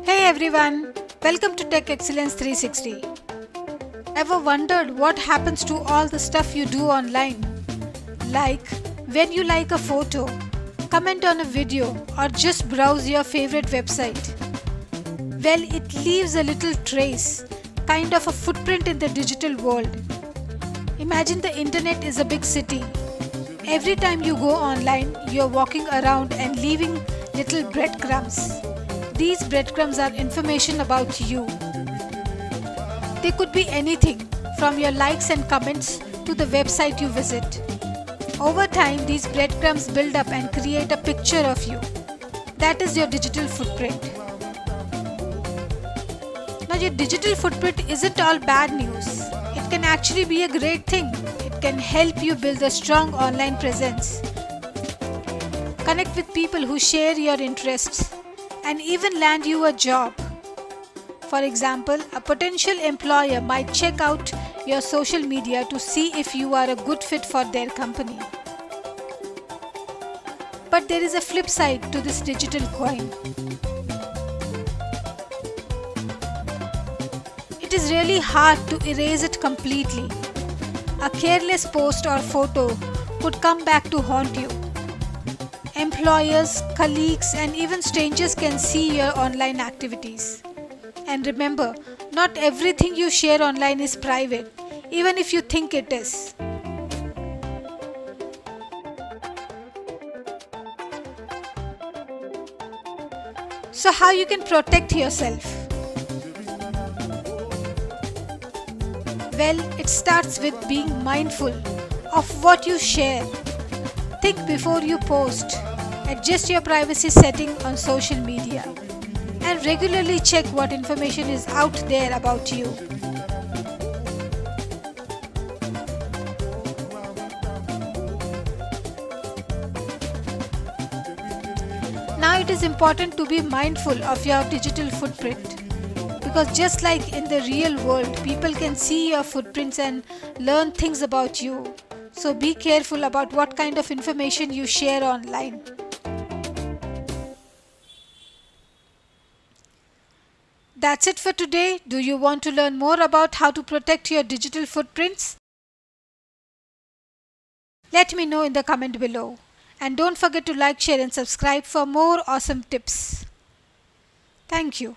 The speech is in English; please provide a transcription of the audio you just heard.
Hey everyone, welcome to Tech Excellence 360. Ever wondered what happens to all the stuff you do online? Like when you like a photo, comment on a video, or just browse your favorite website? Well, it leaves a little trace, kind of a footprint in the digital world. Imagine the internet is a big city. Every time you go online, you're walking around and leaving little breadcrumbs. These breadcrumbs are information about you. They could be anything from your likes and comments to the website you visit. Over time, these breadcrumbs build up and create a picture of you. That is your digital footprint. Now, your digital footprint isn't all bad news. It can actually be a great thing. It can help you build a strong online presence. Connect with people who share your interests and even land you a job. For example, a potential employer might check out your social media to see if you are a good fit for their company. But there is a flip side to this digital coin. It is really hard to erase it completely. A careless post or photo could come back to haunt you. Employers, colleagues, and even strangers can see your online activities. And remember, not everything you share online is private, even if you think it is. So how you can protect yourself? Well, it starts with being mindful of what you share. Think before you post. Adjust your privacy setting on social media. And regularly check what information is out there about you. Now it is important to be mindful of your digital footprint. Because just like in the real world, people can see your footprints and learn things about you. So be careful about what kind of information you share online. That's it for today. Do you want to learn more about how to protect your digital footprints? Let me know in the comment below. And don't forget to like, share and subscribe for more awesome tips. Thank you.